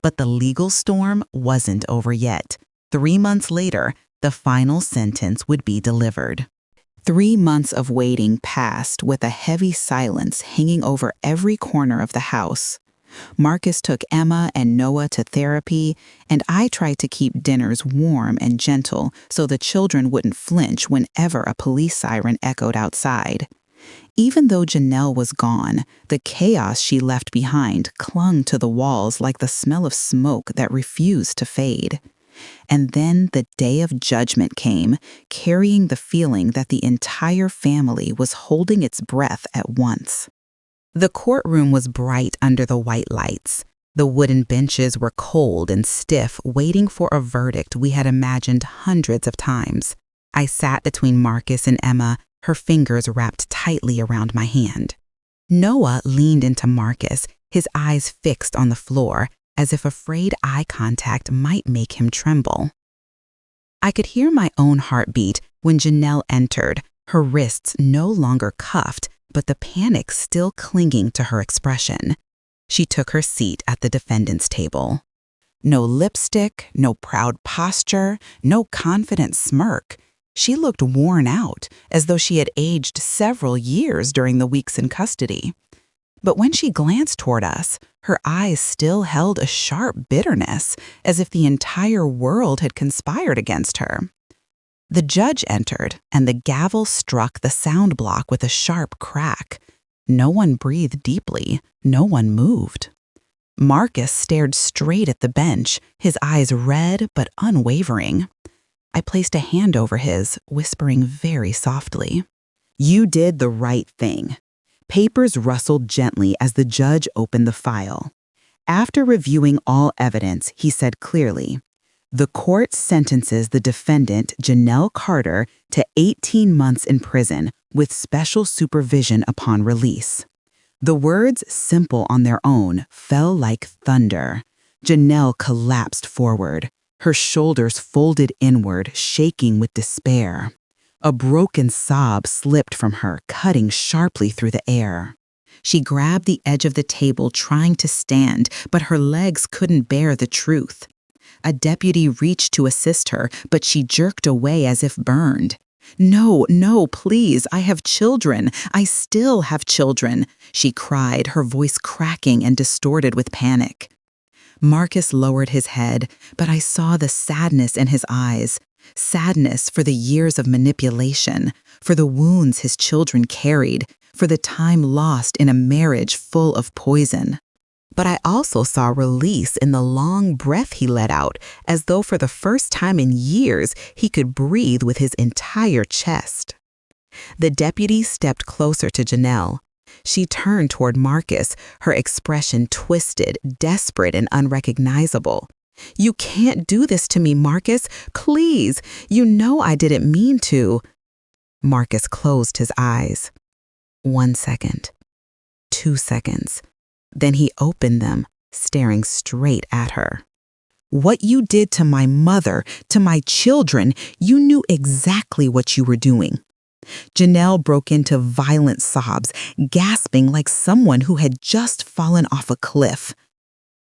But the legal storm wasn't over yet. 3 months later, the final sentence would be delivered. 3 months of waiting passed with a heavy silence hanging over every corner of the house. Marcus took Emma and Noah to therapy, and I tried to keep dinners warm and gentle so the children wouldn't flinch whenever a police siren echoed outside. Even though Janelle was gone, the chaos she left behind clung to the walls like the smell of smoke that refused to fade. And then the day of judgment came, carrying the feeling that the entire family was holding its breath at once. The courtroom was bright under the white lights. The wooden benches were cold and stiff, waiting for a verdict we had imagined hundreds of times. I sat between Marcus and Emma, her fingers wrapped tightly around my hand. Noah leaned into Marcus, his eyes fixed on the floor, as if afraid eye contact might make him tremble. I could hear my own heartbeat when Janelle entered, her wrists no longer cuffed, but the panic still clinging to her expression. She took her seat at the defendant's table. No lipstick, no proud posture, no confident smirk. She looked worn out, as though she had aged several years during the weeks in custody. But when she glanced toward us, her eyes still held a sharp bitterness, as if the entire world had conspired against her. The judge entered, and the gavel struck the sound block with a sharp crack. No one breathed deeply. No one moved. Marcus stared straight at the bench, his eyes red but unwavering. I placed a hand over his, whispering very softly, "You did the right thing." Papers rustled gently as the judge opened the file. After reviewing all evidence, he said clearly, "The court sentences the defendant, Janelle Carter, to 18 months in prison with special supervision upon release." The words, simple on their own, fell like thunder. Janelle collapsed forward, her shoulders folded inward, shaking with despair. A broken sob slipped from her, cutting sharply through the air. She grabbed the edge of the table, trying to stand, but her legs couldn't bear the truth. A deputy reached to assist her, but she jerked away as if burned. "No, no, please, I have children. I still have children," she cried, her voice cracking and distorted with panic. Marcus lowered his head, but I saw the sadness in his eyes. Sadness for the years of manipulation, for the wounds his children carried, for the time lost in a marriage full of poison. But I also saw release in the long breath he let out, as though for the first time in years he could breathe with his entire chest. The deputy stepped closer to Janelle. She turned toward Marcus, her expression twisted, desperate, and unrecognizable. "You can't do this to me, Marcus. Please, you know I didn't mean to." Marcus closed his eyes. 1 second. 2 seconds. Then he opened them, staring straight at her. "What you did to my mother, to my children, you knew exactly what you were doing." Janelle broke into violent sobs, gasping like someone who had just fallen off a cliff.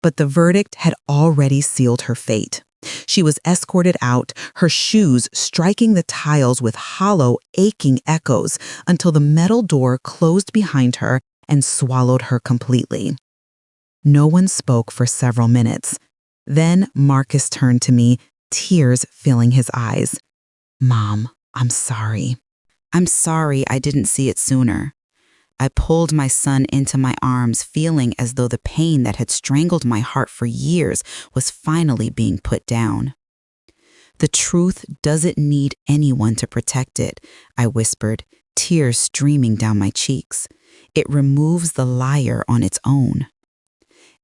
But the verdict had already sealed her fate. She was escorted out, her shoes striking the tiles with hollow, aching echoes until the metal door closed behind her and swallowed her completely. No one spoke for several minutes. Then Marcus turned to me, tears filling his eyes. "Mom, I'm sorry. I'm sorry I didn't see it sooner." I pulled my son into my arms, feeling as though the pain that had strangled my heart for years was finally being put down. "The truth doesn't need anyone to protect it," I whispered, tears streaming down my cheeks. "It removes the liar on its own."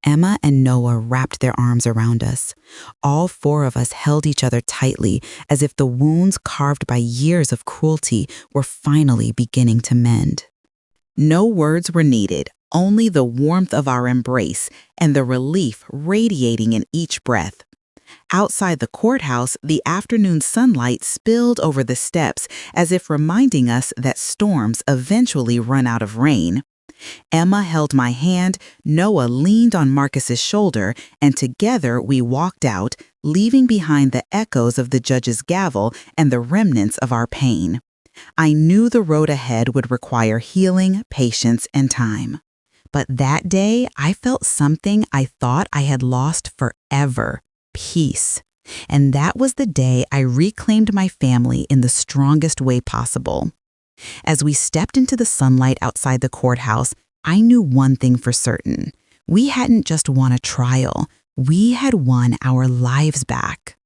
Emma and Noah wrapped their arms around us. All 4 of us held each other tightly, as if the wounds carved by years of cruelty were finally beginning to mend. No words were needed, only the warmth of our embrace and the relief radiating in each breath. Outside the courthouse, the afternoon sunlight spilled over the steps as if reminding us that storms eventually run out of rain. Emma held my hand, Noah leaned on Marcus's shoulder, and together we walked out, leaving behind the echoes of the judge's gavel and the remnants of our pain. I knew the road ahead would require healing, patience, and time. But that day, I felt something I thought I had lost forever: peace. And that was the day I reclaimed my family in the strongest way possible. As we stepped into the sunlight outside the courthouse, I knew one thing for certain. We hadn't just won a trial. We had won our lives back.